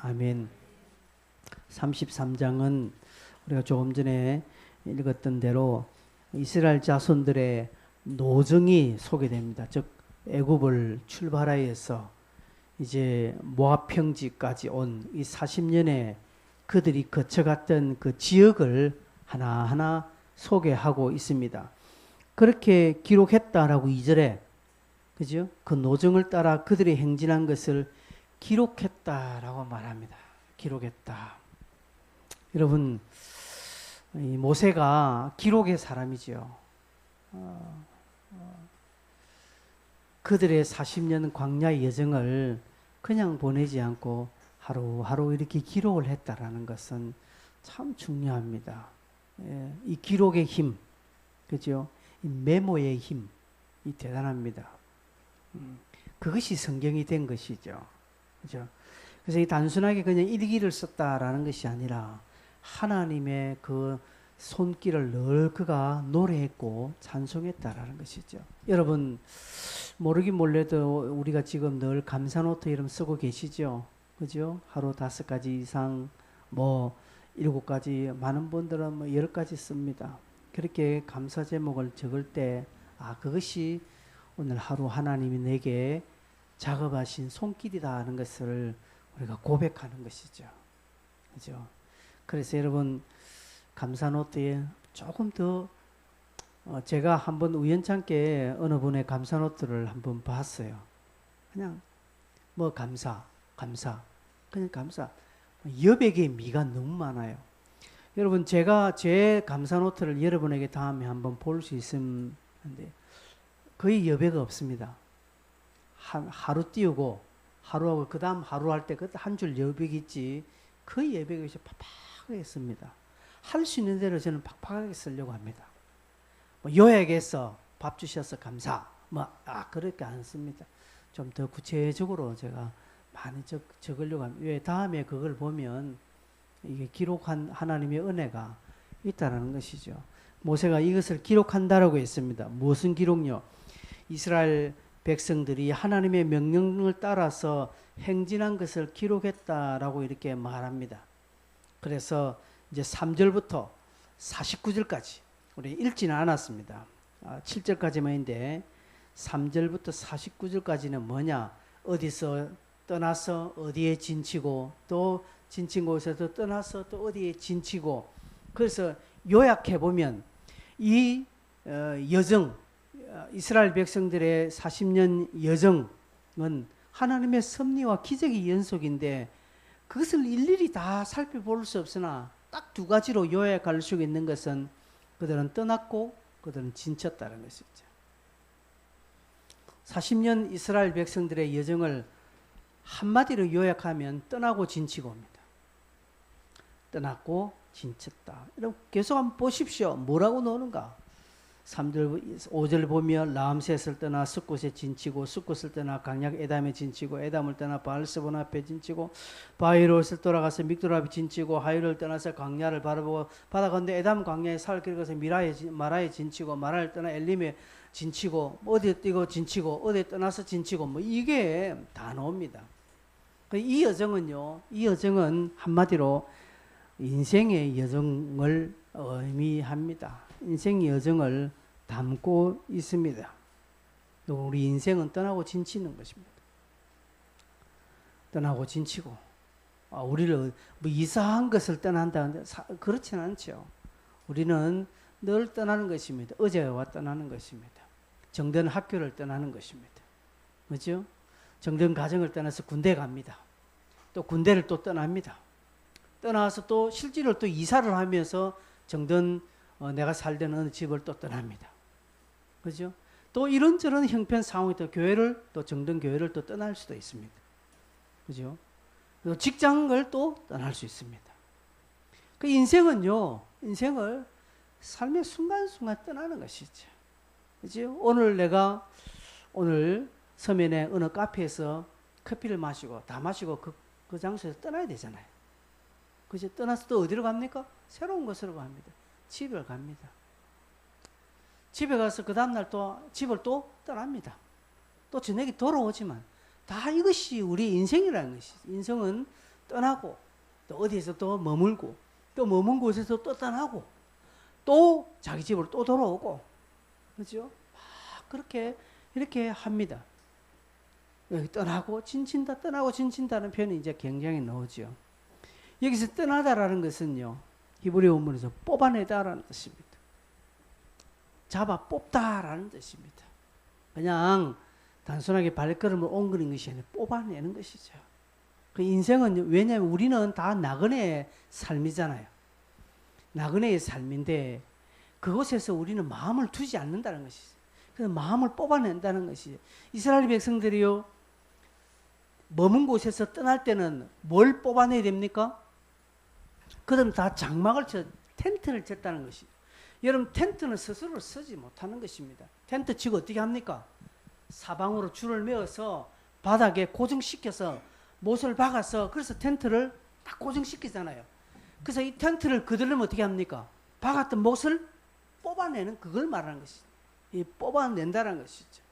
아멘. 33장은 우리가 조금 전에 읽었던 대로 이스라엘 자손들의 노정이 소개됩니다. 즉 애굽을 출발하여서 이제 모압 평지까지 온 이 40년에 그들이 거쳐갔던 그 지역을 하나하나 소개하고 있습니다. 그렇게 기록했다라고 2절에 그죠? 그 노정을 따라 그들이 행진한 것을 기록했다라고 말합니다. 기록했다. 여러분, 이 모세가 기록의 사람이죠. 그들의 40년 광야의 여정을 그냥 보내지 않고 하루하루 이렇게 기록을 했다라는 것은 참 중요합니다. 예, 이 기록의 힘, 그죠? 이 메모의 힘, 이 대단합니다. 그것이 성경이 된 것이죠. 그죠? 그래서 이 단순하게 그냥 일기를 썼다라는 것이 아니라 하나님의 그 손길을 늘 그가 노래했고 찬송했다라는 것이죠. 여러분 모르긴 몰라도 우리가 지금 늘 감사노트 이름 쓰고 계시죠? 그죠? 하루 5가지 이상 뭐 7가지 많은 분들은 뭐 10가지 씁니다. 그렇게 감사 제목을 적을 때 그것이 오늘 하루 하나님이 내게 작업하신 손길이다 하는 것을 우리가 고백하는 것이죠. 그죠? 그래서 여러분 감사노트에 조금 더 제가 한번 우연찮게 어느 분의 감사노트를 한번 봤어요. 그냥 뭐 감사 그냥 감사 여백의 미가 너무 많아요. 여러분 제가 제 감사노트를 여러분에게 다음에 한번 볼 수 있는데 거의 여백이 없습니다. 하루 띄우고 하루하고 그 다음 하루 할 때 그 한 줄 여백이 있지 거의 여백이 없이 팍팍하게 씁니다. 할 수 있는 대로 저는 팍팍하게 쓰려고 합니다. 뭐 요약해서 밥 주셔서 감사 그렇게 안 씁니다. 좀 더 구체적으로 제가 많이 적으려고 합니다. 왜 다음에 그걸 보면 이게 기록한 하나님의 은혜가 있다라는 것이죠. 모세가 이것을 기록한다라고 했습니다. 무슨 기록요? 이스라엘 백성들이 하나님의 명령을 따라서 행진한 것을 기록했다라고 이렇게 말합니다. 그래서 이제 3절부터 49절까지 우리 읽지는 않았습니다. 7절까지만인데 3절부터 49절까지는 뭐냐? 어디서 떠나서 어디에 진치고 또 진친 곳에서 떠나서 또 어디에 진치고 그래서 요약해 보면 이 여정 이스라엘 백성들의 40년 여정은 하나님의 섭리와 기적의 연속인데 그것을 일일이 다 살펴볼 수 없으나 딱 2가지로 요약할 수 있는 것은 그들은 떠났고 그들은 진쳤다는 것이죠. 40년 이스라엘 백성들의 여정을 한마디로 요약하면 떠나고 진치고입니다. 떠났고 진쳤다. 여러분 계속 한번 보십시오. 뭐라고 나오는가? 3절, 5절 보면 라암셋을 떠나 숫곳에 진치고 숫곳을 떠나 강약 에담에 진치고 에담을 떠나 바알스본 앞에 진치고 바히롯을 돌아가서 믹돌 앞에 진치고 하이를 떠나서 강야를 바라보고 바다 건너 에담 강야에 사흘 길어서 마라에 진치고 마라를 떠나 엘림에 진치고 어디에 뛰고 진치고 어디에 떠나서 진치고 뭐 이게 다 나옵니다. 이 여정은 한마디로 인생의 여정을 의미합니다. 인생의 여정을 담고 있습니다. 우리 인생은 떠나고 진치는 것입니다. 떠나고 진치고 우리를 뭐 이상한 것을 떠난다는데 그렇지는 않죠. 우리는 늘 떠나는 것입니다. 어제와 떠나는 것입니다. 정든 학교를 떠나는 것입니다. 그렇죠? 정든 가정을 떠나서 군대 갑니다. 또 군대를 또 떠납니다. 떠나서 또 실제로 또 이사를 하면서 정든 내가 살던 어느 집을 또 떠납니다. 그죠? 또 이런저런 형편 상황이 또 교회를 또 정든 교회를 또 떠날 수도 있습니다. 그죠? 또 직장을 또 떠날 수 있습니다. 그 인생은요, 인생을 삶의 순간순간 떠나는 것이죠. 그죠? 오늘 서면에 어느 카페에서 커피를 마시고 다 마시고 그 장소에서 떠나야 되잖아요. 그죠? 떠나서 또 어디로 갑니까? 새로운 곳으로 갑니다. 집을 갑니다. 집에 가서 그 다음날 또 집을 또 떠납니다. 또 저녁에 돌아오지만 다 이것이 우리 인생이라는 것이죠. 인생은 떠나고 또 어디에서 또 머물고 또 머문 곳에서 또 떠나고 또 자기 집으로 또 돌아오고 그렇죠? 막 그렇게 이렇게 합니다. 여기 떠나고 진친다 떠나고 진친다는 표현이 이제 굉장히 나오죠. 여기서 떠나다라는 것은요 히브리어 원문에서 뽑아내다라는 뜻입니다. 잡아 뽑다라는 뜻입니다. 그냥 단순하게 발걸음을 옮기는 것이 아니라 뽑아내는 것이죠. 그 인생은 왜냐하면 우리는 다 나그네의 삶이잖아요. 나그네의 삶인데 그곳에서 우리는 마음을 두지 않는다는 것이죠. 그래서 마음을 뽑아낸다는 것이죠. 이스라엘 백성들이요 머문 곳에서 떠날 때는 뭘 뽑아내야 됩니까? 그들은 다 장막을 쳐 텐트를 쳤다는 것이죠. 여러분 텐트는 스스로 쓰지 못하는 것입니다. 텐트 치고 어떻게 합니까? 사방으로 줄을 메어서 바닥에 고정시켜서 못을 박아서 그래서 텐트를 딱 고정시키잖아요. 그래서 이 텐트를 그들은 어떻게 합니까? 박았던 못을 뽑아내는 그걸 말하는 것이죠. 이 뽑아낸다는 것이죠.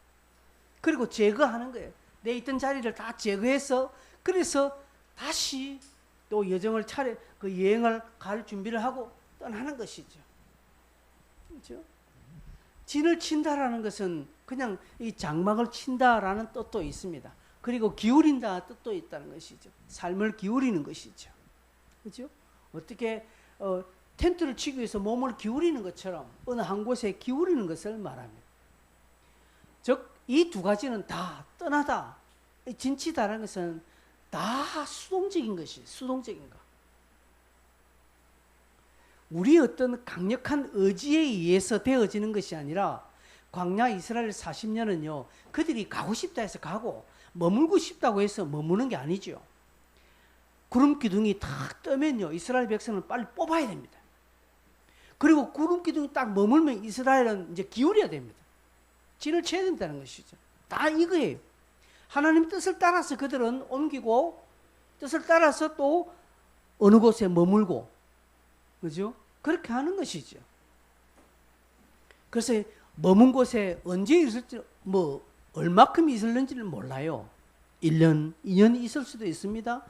그리고 제거하는 거예요. 내 있던 자리를 다 제거해서 그래서 다시 또 여정을 그 여행을 갈 준비를 하고 떠나는 것이죠. 그렇죠? 진을 친다라는 것은 그냥 이 장막을 친다라는 뜻도 있습니다. 그리고 기울인다 뜻도 있다는 것이죠. 삶을 기울이는 것이죠. 그렇죠? 어떻게 텐트를 치기 위해서 몸을 기울이는 것처럼 어느 한 곳에 기울이는 것을 말합니다. 즉 이 두 가지는 다 떠나다, 진치다라는 것은 다 수동적인 것이 수동적인 것. 우리 어떤 강력한 의지에 의해서 되어지는 것이 아니라 광야 이스라엘 40년은요 그들이 가고 싶다 해서 가고 머물고 싶다고 해서 머무는 게 아니죠. 구름 기둥이 탁 뜨면요 이스라엘 백성은 빨리 뽑아야 됩니다. 그리고 구름 기둥이 딱 머물면 이스라엘은 이제 기울여야 됩니다. 진을 쳐야 된다는 것이죠. 다 이거예요. 하나님 뜻을 따라서 그들은 옮기고 뜻을 따라서 또 어느 곳에 머물고 그죠? 그렇게 하는 것이죠. 그래서 머문 곳에 언제 있을지 뭐 얼마큼 있을는지는 몰라요. 1년, 2년 있을 수도 있습니다.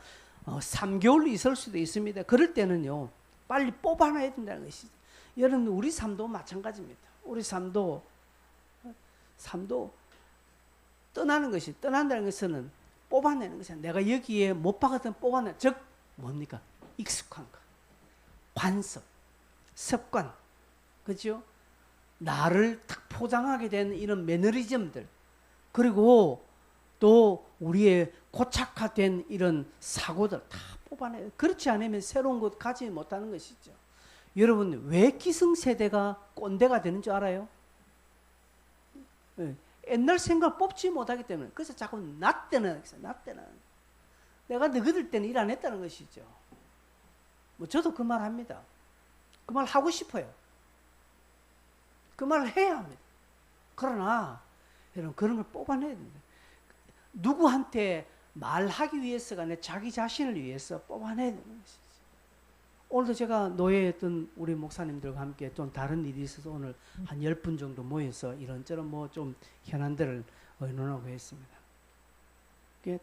3개월 있을 수도 있습니다. 그럴 때는요 빨리 뽑아놔야 된다는 것이죠. 여러분 우리 삶도 마찬가지입니다. 우리 삶도 떠나는 것이 떠난다는 것은 뽑아내는 것이야. 내가 여기에 못 박았던 뽑아내 즉 뭡니까? 익숙한 것, 관습, 습관, 그죠? 나를 딱 포장하게 된 이런 매너리즘들 그리고 또 우리의 고착화된 이런 사고들 다 뽑아내. 그렇지 않으면 새로운 것 가지 못하는 것이죠. 여러분 왜 기성세대가 꼰대가 되는 줄 알아요? 옛날 생각 뽑지 못하기 때문에. 그래서 자꾸 나 때는 내가 너희들 때는 일 안 했다는 것이죠. 뭐 저도 그 말 합니다. 그 말 하고 싶어요. 그 말을 해야 합니다. 그러나 여러분 그런 걸 뽑아내야 됩니다. 누구한테 말하기 위해서가 아니라 자기 자신을 위해서 뽑아내야 되는 것이죠. 오늘도 제가 노예였던 우리 목사님들과 함께 좀 다른 일이 있어서 오늘 한 10분 정도 모여서 이런저런 뭐 좀 현안들을 의논하고 했습니다.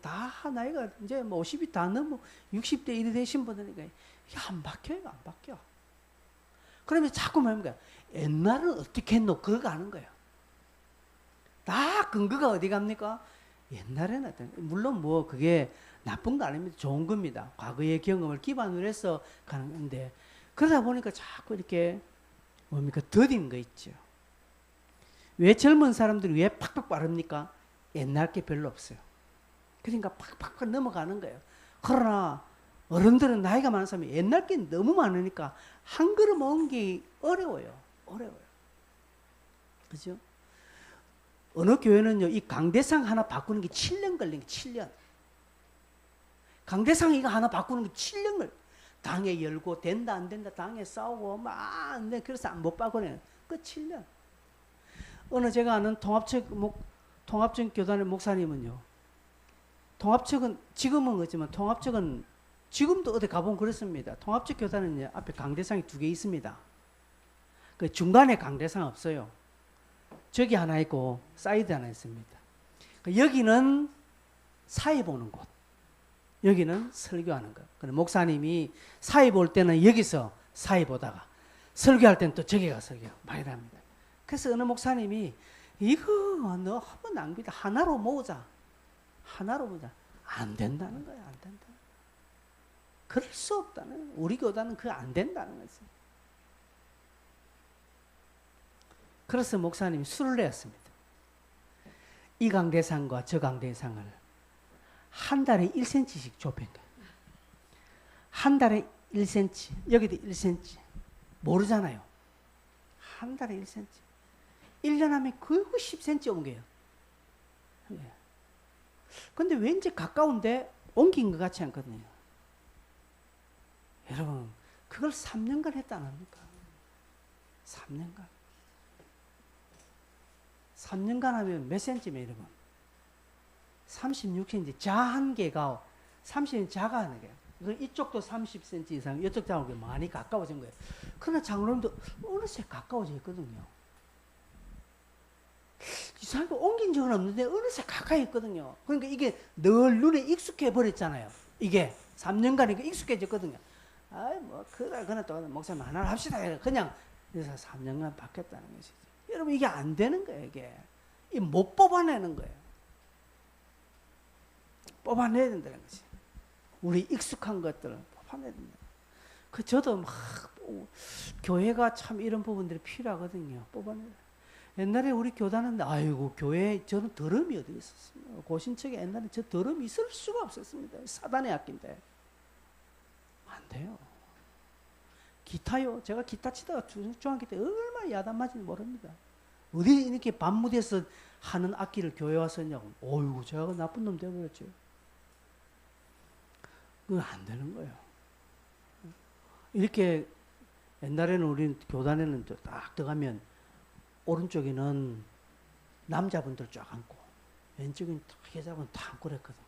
다 나이가 이제 뭐 50이 다 넘어 60대 1이 되신 분들이니까 안 바뀌어요, 안 바뀌어. 그러면 자꾸 뭡니까? 옛날은 어떻게 했노? 그거 아는 거예요. 다 근거가 어디 갑니까? 옛날에는 물론 뭐 그게 나쁜 거 아닙니다. 좋은 겁니다. 과거의 경험을 기반으로 해서 가는 건데 그러다 보니까 자꾸 이렇게 뭡니까? 더딘 거 있죠. 왜 젊은 사람들이 왜 팍팍 빠릅니까? 옛날 게 별로 없어요. 그러니까 팍팍 넘어가는 거예요. 그러나 어른들은 나이가 많은 사람이 옛날 게 너무 많으니까 한 걸음 옮기 어려워요. 그죠? 어느 교회는요, 이 강대상 하나 바꾸는 게 7년 걸린 게 7년. 강대상 이거 하나 바꾸는 게 7년 걸. 당에 열고 된다 안 된다 당에 싸우고 막 안 돼. 그래서 못 바꾸네. 그 7년. 어느 제가 아는 통합적 교단의 목사님은요. 통합적은 지금은 그렇지만 통합적은 지금도 어디 가보면 그렇습니다. 통합적 교단은 앞에 강대상이 2개 있습니다. 그 중간에 강대상 없어요. 저기 하나 있고 사이드 하나 있습니다. 여기는 사회 보는 곳. 여기는 설교하는 거. 그럼 목사님이 사회 볼 때는 여기서 사회 보다가 설교할 때는 또 저기 가서 설교 많이 합니다. 그래서 어느 목사님이 이거 너무 낭비다. 하나로 모으자. 하나로 보자. 안 된다는 거야. 안 된다. 그럴 수 없다는, 우리 교단은 그거 안 된다는 거지. 그래서 목사님이 수를 내었습니다. 이 강대상과 저 강대상을 한 달에 1cm씩 좁힌 거예요. 한 달에 1cm, 여기도 1cm. 모르잖아요. 한 달에 1cm. 1년 하면 거의 10cm 옮겨요. 예. 근데 왠지 가까운데 옮긴 것 같지 않거든요. 여러분, 그걸 3년간 했다 안 합니까? 3년간. 3년간 하면 몇 센치면 여러분? 36cm. 자 한 개가 30cm 자가 하는 게. 이쪽도 30cm 이상, 이쪽 자하고 많이 가까워진 거예요. 그러나 장로님도 어느새 가까워져 있거든요. 이상하게 옮긴 적은 없는데 어느새 가까이 있거든요. 그러니까 이게 늘 눈에 익숙해 버렸잖아요. 이게 3년간 익숙해졌거든요. 아이 뭐 그러나 또 목사님 하나 합시다. 그냥 그래서 3년간 바뀌었다는 것이죠. 여러분 이게 안 되는 거예요. 이게 못 뽑아내는 거예요. 뽑아내야 된다는 거지. 우리 익숙한 것들을 뽑아내야 된다. 그 저도 막 교회가 참 이런 부분들이 필요하거든요. 뽑아내야. 옛날에 우리 교단은 아이고 교회 저는 더럼이 어디 있었습니까? 고신척에 옛날에 저 더럼이 있을 수가 없었습니다. 사단의 악기인데 안 돼요. 기타요. 제가 기타 치다가 중학교 때 얼마나 야단 맞은지 모릅니다. 어디 이렇게 밤무대에서 하는 악기를 교회 와서 했냐고. 어이구 제가 나쁜 놈 되어버렸죠. 그건 안 되는 거예요. 이렇게 옛날에는 우리 교단에는 딱 들어가면 오른쪽에는 남자분들 쫙 앉고 왼쪽에는 여자분 다 앉고 그랬거든요.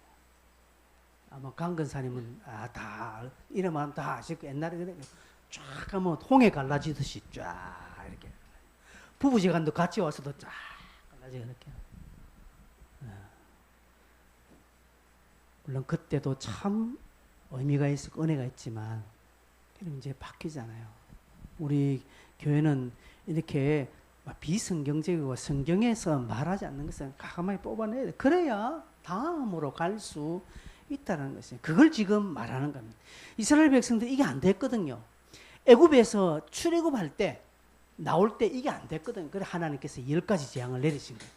아마 강근사님은 다 이름만 다 아시고 옛날에 그래 쫙 하면 홍해 갈라지듯이 쫙 이렇게 부부지간도 같이 와서도 쫙 갈라지고 이렇게. 물론 그때도 참 의미가 있고 은혜가 있지만 이제 바뀌잖아요. 우리 교회는 이렇게 비성경적이고 성경에서 말하지 않는 것은 과감하게 뽑아내야 돼. 그래야 다음으로 갈 수 있다는 것이에요. 그걸 지금 말하는 겁니다. 이스라엘 백성들 이게 안 됐거든요. 애굽에서 출애굽할 때 나올 때 이게 안 됐거든요. 그래서 하나님께서 10가지 재앙을 내리신 거예요.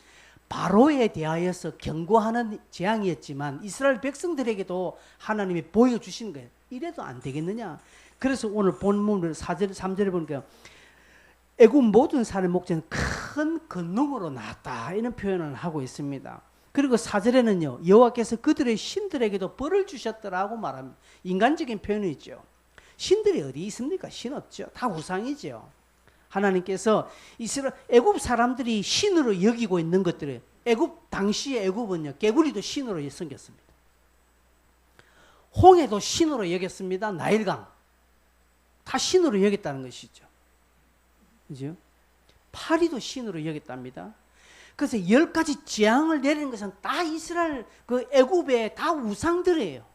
바로에 대하여서 경고하는 재앙이었지만 이스라엘 백성들에게도 하나님이 보여주신 거예요. 이래도 안 되겠느냐. 그래서 오늘 본문을 4절, 3절에 보니까 애굽 모든 사람의 목전은 큰 권능으로 나왔다. 이런 표현을 하고 있습니다. 그리고 4절에는요. 여호와께서 그들의 신들에게도 벌을 주셨더라고 말합니다. 인간적인 표현이죠. 신들이 어디 있습니까? 신 없죠. 다 우상이죠. 하나님께서 애굽 사람들이 신으로 여기고 있는 것들을 애굽 당시의 애굽은요. 개구리도 신으로 섬겼습니다. 홍해도 신으로 여겼습니다. 나일강 다 신으로 여겼다는 것이죠. 그죠? 파리도 신으로 여겼답니다. 그래서 10가지 재앙을 내리는 것은 다 이스라엘 그 애굽의 다 우상들이에요.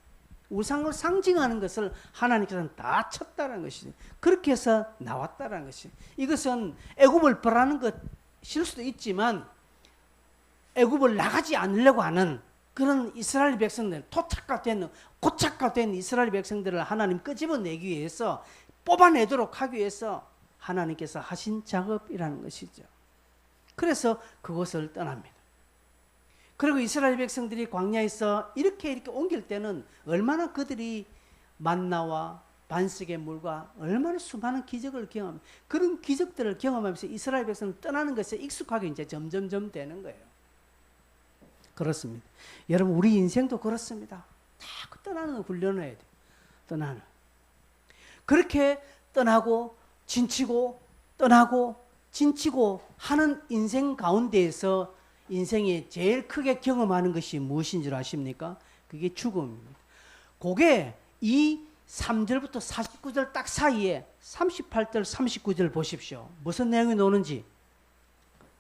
우상을 상징하는 것을 하나님께서는 다 쳤다는 것이죠. 그렇게 해서 나왔다는 것이. 이것은 애굽을 벌하는 것일 수도 있지만 애굽을 나가지 않으려고 하는 그런 이스라엘 백성들, 고착화된 이스라엘 백성들을 하나님 끄집어내기 위해서 뽑아내도록 하기 위해서 하나님께서 하신 작업이라는 것이죠. 그래서 그곳을 떠납니다. 그리고 이스라엘 백성들이 광야에서 이렇게 옮길 때는 얼마나 그들이 만나와 반석의 물과 얼마나 수많은 기적을 경험합니다. 그런 기적들을 경험하면서 이스라엘 백성은 떠나는 것에 익숙하게 이제 점점점 되는 거예요. 그렇습니다. 여러분 우리 인생도 그렇습니다. 다 떠나는 훈련을 해야 돼요. 떠나는. 그렇게 떠나고 진치고 떠나고 진치고 하는 인생 가운데에서 인생에 제일 크게 경험하는 것이 무엇인 줄 아십니까? 그게 죽음입니다. 그게 이 3절부터 49절 딱 사이에 38절 39절 보십시오. 무슨 내용이 나오는지.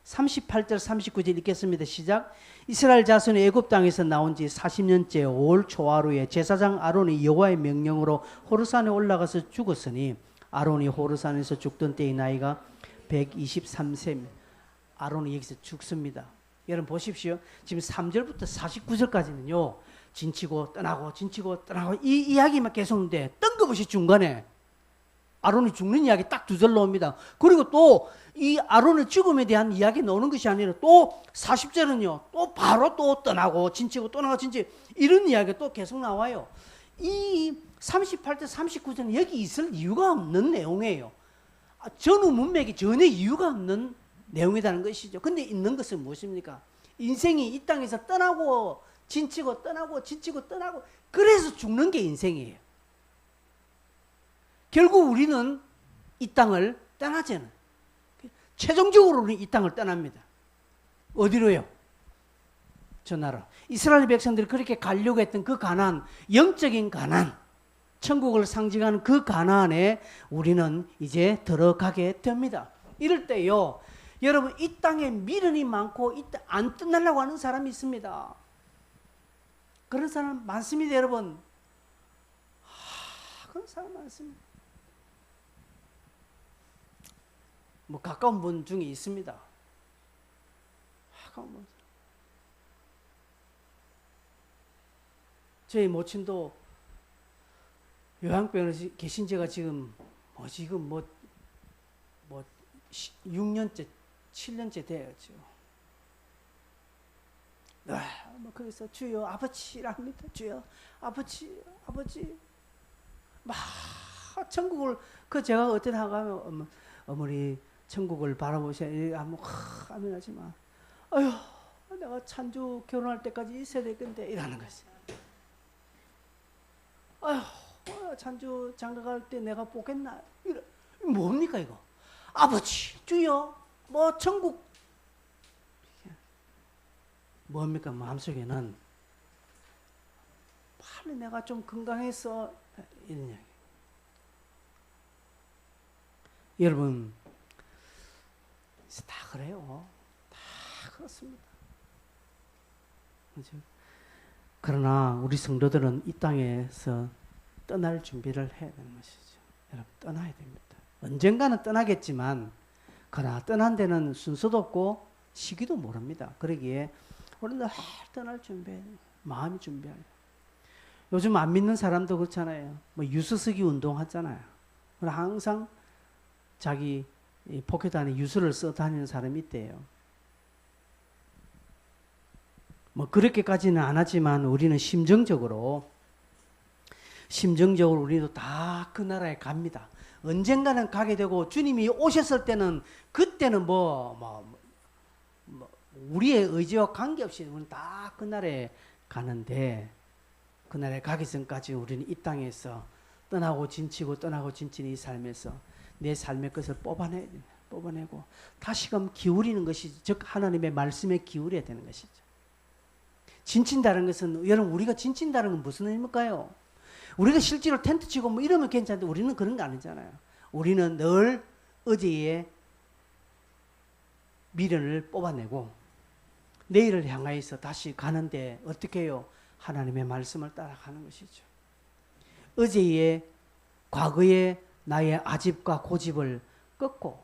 38절 39절 읽겠습니다. 시작. 이스라엘 자손이 애굽 땅에서 나온 지 40년째 5월 초하루에 제사장 아론이 여호와의 명령으로 호르산에 올라가서 죽었으니 아론이 호르산에서 죽던 때의 나이가 123세입니다. 아론이 여기서 죽습니다. 여러분 보십시오. 지금 3절부터 49절까지는요. 진치고 떠나고 진치고 떠나고 이 이야기만 계속 돼. 뜬금없이 중간에 아론이 죽는 이야기 딱 두 절 나옵니다. 그리고 또 이 아론의 죽음에 대한 이야기 나오는 것이 아니라 또 40절은요. 또 바로 또 떠나고 진치고 떠나고 진치 이런 이야기가 또 계속 나와요. 이 38절 39절은 여기 있을 이유가 없는 내용이에요. 전후 문맥이 전혀 이유가 없는 내용이라는 것이죠. 근데 있는 것은 무엇입니까? 인생이 이 땅에서 떠나고 진치고 떠나고 진치고 떠나고 그래서 죽는 게 인생이에요. 결국 우리는 이 땅을 떠나잖아요. 최종적으로는 이 땅을 떠납니다. 어디로요? 저 나라. 이스라엘 백성들이 그렇게 가려고 했던 그 가나안, 영적인 가나안, 천국을 상징하는 그 가나안에 우리는 이제 들어가게 됩니다. 이럴 때요, 여러분 이 땅에 미련이 많고 안 떠나려고 하는 사람이 있습니다. 그런 사람 많습니다, 여러분. 그런 사람 많습니다. 뭐 가까운 분 중에 있습니다. 가까운 분. 저희 모친도 요양병원에 계신 지가 지금 6년째, 7년째 돼야죠. 그래서 주여 아버지라 합니다. 주여 아버지. 막 천국을 제가 어떻게 나가면 어머니 천국을 바라보시면 아멘 하지만 아유 내가 찬주 결혼할 때까지 있어야 될 건데 이러는 거지. 아유 찬주 장가갈 때 내가 보겠나 이거 뭡니까 이거. 아버지 주여 뭐 천국 뭡니까 마음속에는 빨리 내가 좀 건강해서 이런 이야기. 여러분 다 그래요. 다 그렇습니다. 그렇죠? 그러나 우리 성도들은 이 땅에서 떠날 준비를 해야 되는 것이죠. 여러분 떠나야 됩니다. 언젠가는 떠나겠지만 그러나 떠난 데는 순서도 없고 시기도 모릅니다. 그러기에 우리는 떠날 준비해야 돼요. 마음이 준비해야 돼요. 요즘 안 믿는 사람도 그렇잖아요. 뭐 유수쓰기 운동 하잖아요. 항상 자기 포켓 안에 유수를 써 다니는 사람이 있대요. 뭐 그렇게까지는 안 하지만 우리는 심정적으로 우리도 다 그 나라에 갑니다. 언젠가는 가게 되고 주님이 오셨을 때는 그때는 우리의 의지와 관계없이 우리는 다 그 나라에 가는데 그 나라에 가기 전까지 우리는 이 땅에서 떠나고 진치는 이 삶에서 내 삶의 것을 뽑아내고 다시금 기울이는 것이지, 즉 하나님의 말씀에 기울여야 되는 것이죠. 진친다는 것은 여러분 우리가 진친다는 건 무슨 의미일까요? 우리가 실제로 텐트 치고 뭐 이러면 괜찮은데 우리는 그런 거 아니잖아요. 우리는 늘 어제의 미련을 뽑아내고 내일을 향하여서 다시 가는데 어떻게 해요? 하나님의 말씀을 따라가는 것이죠. 어제의 과거의 나의 아집과 고집을 꺾고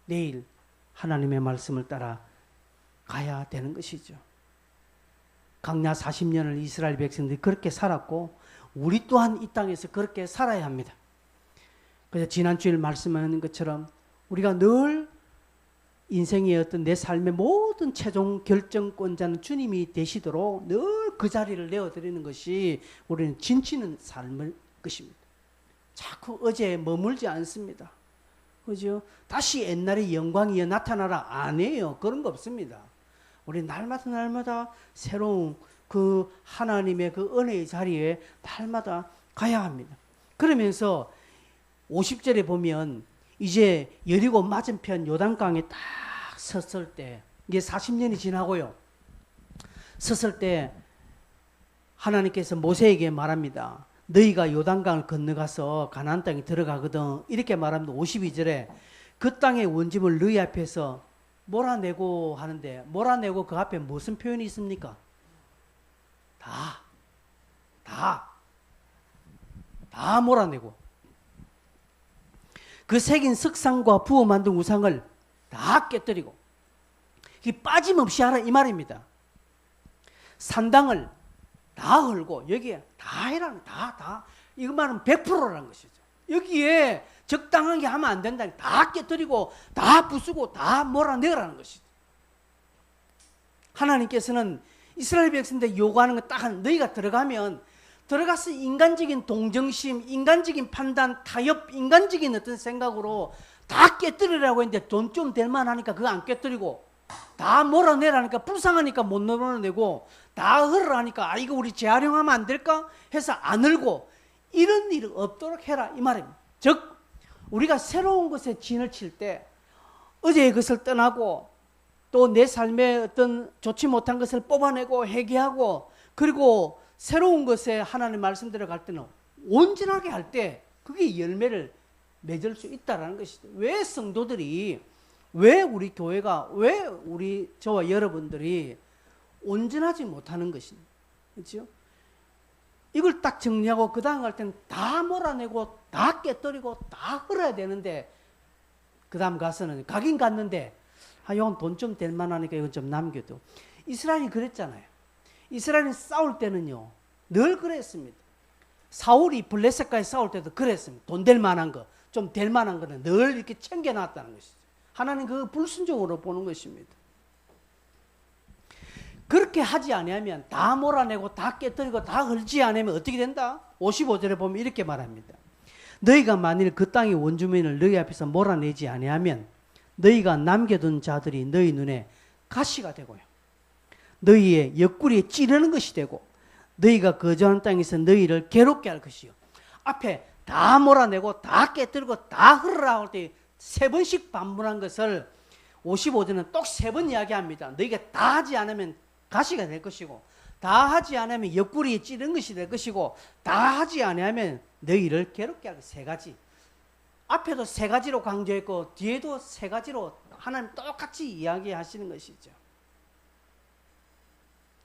내일 하나님의 말씀을 따라 가야 되는 것이죠. 광야 40년을 이스라엘 백성들이 그렇게 살았고 우리 또한 이 땅에서 그렇게 살아야 합니다. 그래서 지난 주일 말씀하는 것처럼 우리가 늘 인생의 어떤 내 삶의 모든 최종 결정권자는 주님이 되시도록 늘 그 자리를 내어드리는 것이 우리는 진치는 삶일 것입니다. 자꾸 어제에 머물지 않습니다. 그죠? 다시 옛날의 영광이 나타나라 안 해요. 그런 거 없습니다. 우리 날마다 새로운 그 하나님의 그 은혜의 자리에 날마다 가야 합니다. 그러면서 50절에 보면 이제 여리고 맞은편 요단강에 딱 섰을 때 이게 40년이 지나고요. 섰을 때 하나님께서 모세에게 말합니다. 너희가 요단강을 건너가서 가나안 땅에 들어가거든. 이렇게 말합니다. 52절에 그 땅의 원집을 너희 앞에서 몰아내고 하는데 몰아내고 그 앞에 무슨 표현이 있습니까? 다 몰아내고 그 새긴 석상과 부어 만든 우상을 다 깨뜨리고 이 빠짐없이 하라 이 말입니다. 산당을 다 헐고 여기에 다 해라는 다 이것만은 100%라는 것이죠. 여기에 적당하게 하면 안 된다. 다 깨뜨리고 다 부수고 다 몰아내라는 것이죠. 하나님께서는 이스라엘 백성들 요구하는 거 딱 너희가 들어가서 인간적인 동정심, 인간적인 판단, 타협, 인간적인 어떤 생각으로 다 깨뜨리라고 했는데 돈 좀 될 만하니까 그거 안 깨뜨리고 다 몰아내라니까 불쌍하니까 못 몰아내고 다 헐으라니까 이거 우리 재활용하면 안 될까 해서 안 헐고 이런 일이 없도록 해라 이 말입니다. 즉 우리가 새로운 것에 진을 칠 때 어제의 것을 떠나고 또 내 삶에 어떤 좋지 못한 것을 뽑아내고 회개하고 그리고 새로운 것에 하나님 말씀대로 갈 때는 온전하게 할 때 그게 열매를 맺을 수 있다는 것이죠. 왜 성도들이 왜 우리 교회가 왜 우리 저와 여러분들이 온전하지 못하는 것입니다. 그렇죠? 이걸 딱 정리하고 그 다음 갈 때는 다 몰아내고 다 깨뜨리고 다 헐어야 되는데 그 다음 가서는 가긴 갔는데 이건 돈 좀 될 만하니까 이건 좀 남겨도 이스라엘이 그랬잖아요. 이스라엘이 싸울 때는요 늘 그랬습니다. 사울이 블레셋까지 싸울 때도 그랬습니다. 돈 될 만한 거, 좀 될 만한 거는 늘 이렇게 챙겨놨다는 것이죠. 하나님 그거 불순종으로 보는 것입니다. 그렇게 하지 아니하면 다 몰아내고 다 깨뜨리고 다 헐지 않으면 어떻게 된다? 55절에 보면 이렇게 말합니다. 너희가 만일 그 땅의 원주민을 너희 앞에서 몰아내지 아니하면 너희가 남겨둔 자들이 너희 눈에 가시가 되고요. 너희의 옆구리에 찌르는 것이 되고 너희가 거주하는 땅에서 너희를 괴롭게 할 것이요. 앞에 다 몰아내고 다 깨뜨리고 다 헐으라 할 때 3번씩 반문한 것을 55절은 또 3번 이야기합니다. 너희가 다 하지 않으면 가시가 될 것이고 다 하지 않으면 옆구리에 찌른 것이 될 것이고 다 하지 않으면 너희를 괴롭게 할 3가지. 앞에도 3가지로 강조했고 뒤에도 3가지로 하나님 똑같이 이야기하시는 것이죠.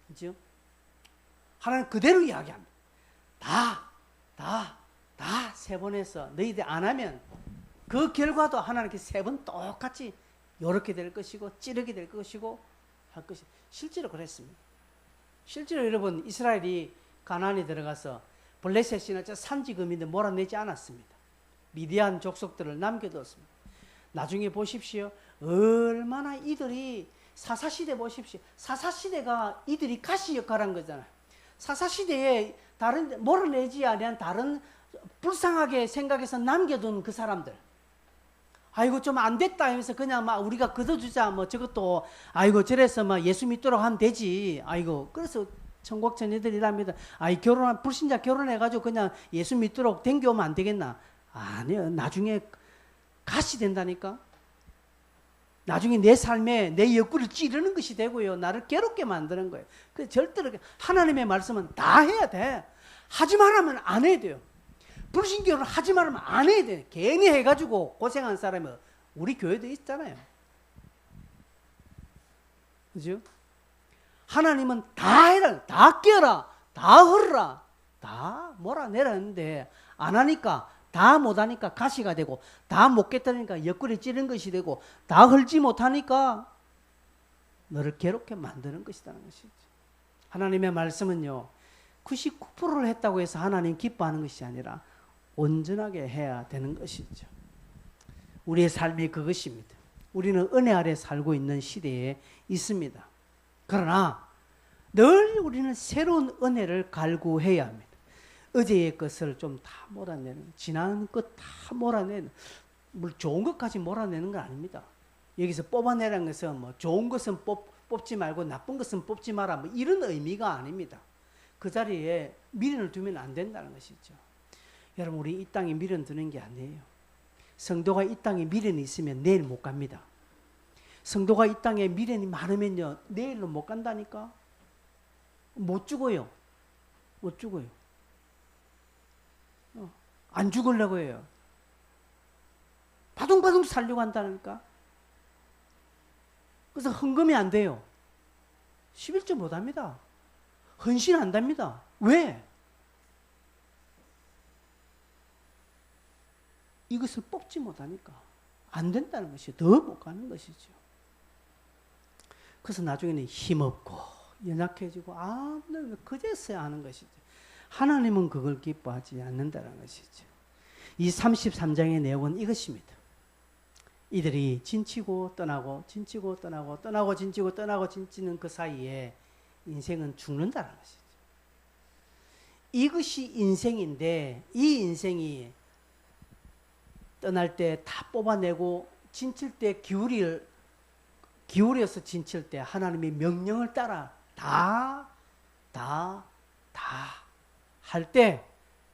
그렇죠? 하나님 그대로 이야기합니다. 다 3번 해서 너희들 안 하면 그 결과도 하나님께 3번 똑같이 요렇게 될 것이고 찌르게 될 것이고 할 것이 실제로 그랬습니다. 실제로 여러분 이스라엘이 가나안에 들어가서 블레셋이나 산지금인데 몰아내지 않았습니다. 미디안 족속들을 남겨두었습니다. 나중에 보십시오. 얼마나 이들이 사사시대 보십시오. 사사시대가 이들이 가시 역할한 거잖아요. 사사시대에 다른 몰아내지 아니한 다른 불쌍하게 생각해서 남겨둔 그 사람들. 아이고 좀 안 됐다 하면서 그냥 막 우리가 걷어주자 뭐 저것도 아이고 저래서 막 예수 믿도록 하면 되지. 아이고 그래서 천국 전예들이랍니다. 결혼한 불신자 결혼해가지고 그냥 예수 믿도록 댕겨오면 안 되겠나? 아니요. 나중에 가시 된다니까. 나중에 내 삶에 내 옆구리를 찌르는 것이 되고요. 나를 괴롭게 만드는 거예요. 그래서 절대로 하나님의 말씀은 다 해야 돼. 하지 말라면 안 해야 돼요. 불신교를 하지 말라면 안 해야 돼. 괜히 해가지고 고생한 사람이 우리 교회도 있잖아요. 그죠? 하나님은 다 해라, 다 깨라, 다 헐라, 다 몰아내라는데 안 하니까 다 못하니까 가시가 되고 다 못 깼다니까 옆구리 찌른 것이 되고 다 헐지 못하니까 너를 괴롭게 만드는 것이라는 것이죠. 하나님의 말씀은요 99%를 했다고 해서 하나님 기뻐하는 것이 아니라 온전하게 해야 되는 것이죠. 우리의 삶이 그것입니다. 우리는 은혜 아래 살고 있는 시대에 있습니다. 그러나 늘 우리는 새로운 은혜를 갈구해야 합니다. 어제의 것을 좀 다 몰아내는, 지난 것 다 몰아내는, 물 좋은 것까지 몰아내는 건 아닙니다. 여기서 뽑아내라는 것은 뭐 좋은 것은 뽑지 말고 나쁜 것은 뽑지 마라 뭐 이런 의미가 아닙니다. 그 자리에 미련을 두면 안 된다는 것이죠. 여러분 우리 이 땅에 미련 두는 게 아니에요. 성도가 이 땅에 미련이 있으면 내일 못 갑니다. 성도가 이 땅에 미련이 많으면요 내일로 못 간다니까. 못 죽어요. 못 죽어요. 안 죽으려고 해요. 바둥바둥 살려고 한다니까. 그래서 헌금이 안 돼요. 11조 못합니다. 헌신 안 됩니다. 왜? 이것을 뽑지 못하니까 안 된다는 것이 더 못 가는 것이죠. 그래서 나중에는 힘없고 연약해지고 아무나 그제서야 하는 것이죠. 하나님은 그걸 기뻐하지 않는다는 것이죠. 이 33장의 내용은 이것입니다. 이들이 진치고 떠나고 진치고 떠나고 떠나고 진치고 떠나고 진치는 그 사이에 인생은 죽는다는 것이죠. 이것이 인생인데 이 인생이 떠날 때 다 뽑아내고 진칠 때 기울여서 진칠 때 하나님의 명령을 따라 다 할 때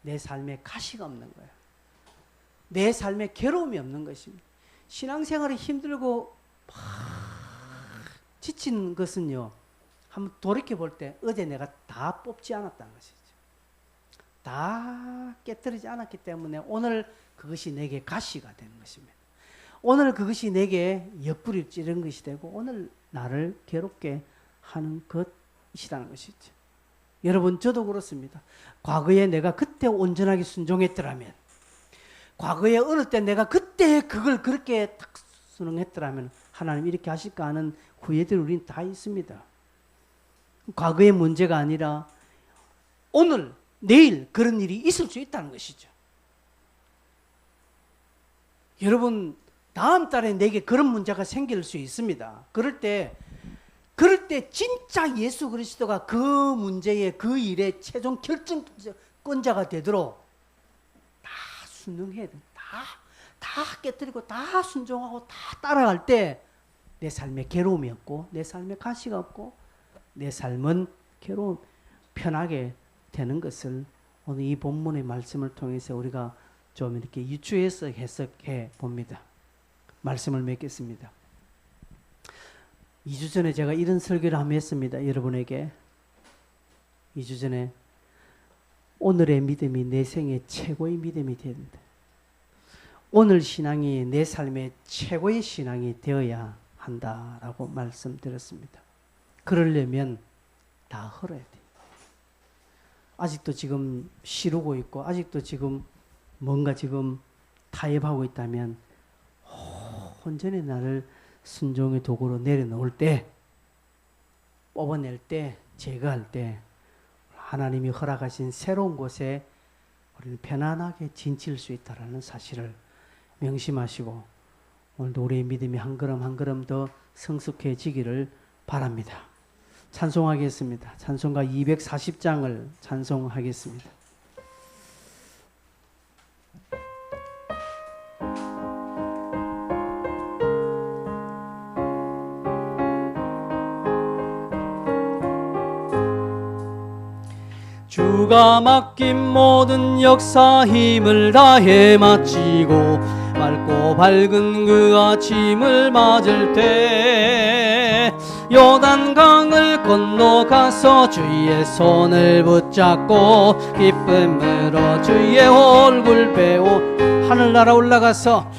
내 삶에 가시가 없는 거예요. 내 삶에 괴로움이 없는 것입니다. 신앙생활이 힘들고 막 지친 것은요, 한번 돌이켜 볼 때 어제 내가 다 뽑지 않았다는 것이죠. 다 깨뜨리지 않았기 때문에 오늘 그것이 내게 가시가 되는 것입니다. 오늘 그것이 내게 옆구리를 찌른 것이 되고 오늘 나를 괴롭게 하는 것이라는 것이죠. 여러분, 저도 그렇습니다. 과거에 내가 그때 온전하게 순종했더라면, 과거에 어느 때 내가 그때 그걸 그렇게 딱 순응했더라면 하나님 이렇게 하실까 하는 후회들이 우리는 다 있습니다. 과거의 문제가 아니라 오늘, 내일 그런 일이 있을 수 있다는 것이죠. 여러분, 다음 달에 내게 그런 문제가 생길 수 있습니다. 그럴 때 진짜 예수 그리스도가 그 문제의 그 일의 최종 결정권자가 되도록 다 순응해야 돼. 다 깨뜨리고 다 순종하고 다 따라갈 때 내 삶에 괴로움이 없고 내 삶에 가시가 없고 내 삶은 편하게 되는 것을 오늘 이 본문의 말씀을 통해서 우리가 좀 이렇게 유추해서 해석해 봅니다. 말씀을 맺겠습니다. 2주 전에 제가 이런 설교를 한번 했습니다. 여러분에게 2주 전에 오늘의 믿음이 내 생의 최고의 믿음이 되야 된다. 오늘 신앙이 내 삶의 최고의 신앙이 되어야 한다라고 말씀드렸습니다. 그러려면 다 헐어야 돼. 아직도 지금 시루고 있고 아직도 지금 뭔가 지금 타협하고 있다면 온전히 나를 순종의 도구로 내려놓을 때, 뽑아낼 때, 제거할 때 하나님이 허락하신 새로운 곳에 우리는 편안하게 진칠 수 있다는 사실을 명심하시고 오늘도 우리의 믿음이 한 걸음 한 걸음 더 성숙해지기를 바랍니다. 찬송하겠습니다. 찬송가 240장을 찬송하겠습니다. 주가 맡긴 모든 역사 힘을 다해 마치고 맑고 밝은 그 아침을 맞을 때 요단강을 건너가서 주의 손을 붙잡고 기쁨으로 주의 얼굴 배워 하늘나라 올라가서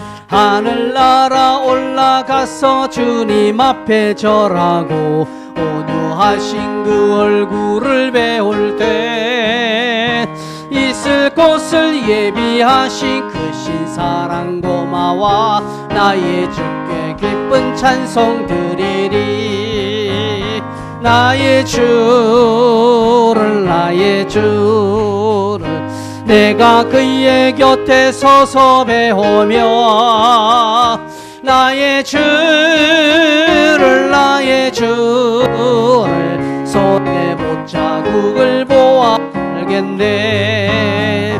주님 앞에 절하고 온유하신 그 얼굴을 배울 때 있을 곳을 예비하신 그 신사랑 고마워 나의 주께 기쁜 찬송 드리리 나의 주를 내가 그의 곁에 서서 배우며 나의 주를 손에 못자국을 보아 알겠네.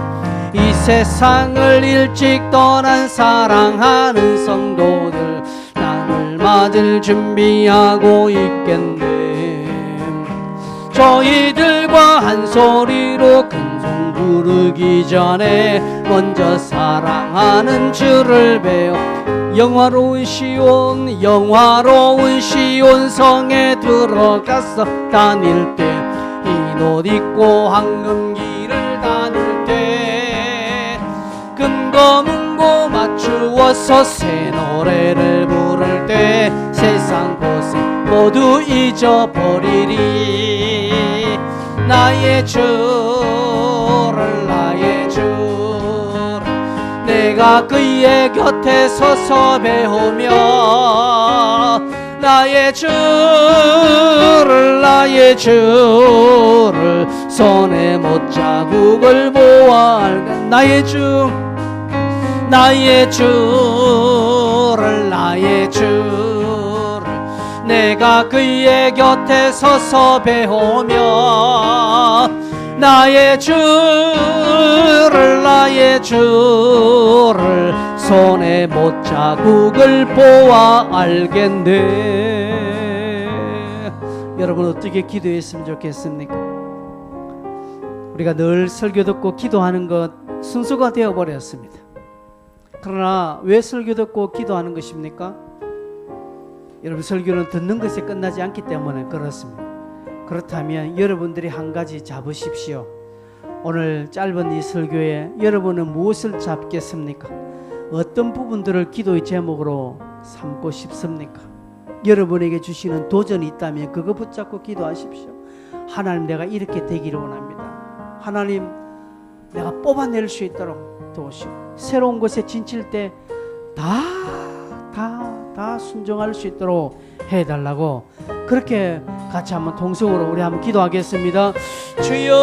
이 세상을 일찍 떠난 사랑하는 성도들 나를 맞을 준비하고 있겠네. 저희들과 한 소리로 큰송 부르기 전에 먼저 사랑하는 주를 배워 영화로운 시온 성에 들어가서 다닐 때 흰 옷 입고 황금길을 다닐 때 금고 문고 맞추어서 새 노래를 부를 때 세상 고생 모두 잊어버리리. 나의 주를 나의 주를 내가 그의 곁에 서서 배우며 나의 주를 나의 주를 손에 못자국을 보아 나의 주 나의 주를 나의 주를 내가 그의 곁에 서서 배우며 나의 주를 나의 주를 손에 못자국을 보아 알겠네. 여러분 어떻게 기도했으면 좋겠습니까? 우리가 늘 설교 듣고 기도하는 것 순서가 되어버렸습니다. 그러나 왜 설교 듣고 기도하는 것입니까? 여러분 설교는 듣는 것에 끝나지 않기 때문에 그렇습니다. 그렇다면 여러분들이 한 가지 잡으십시오. 오늘 짧은 이 설교에 여러분은 무엇을 잡겠습니까? 어떤 부분들을 기도의 제목으로 삼고 싶습니까? 여러분에게 주시는 도전이 있다면 그거 붙잡고 기도하십시오. 하나님 내가 이렇게 되기를 원합니다. 하나님 내가 뽑아낼 수 있도록 도우시고 새로운 곳에 진칠 때 다 순종할 수 있도록 해달라고 그렇게 같이 한번 통성으로 우리 한번 기도하겠습니다. 주여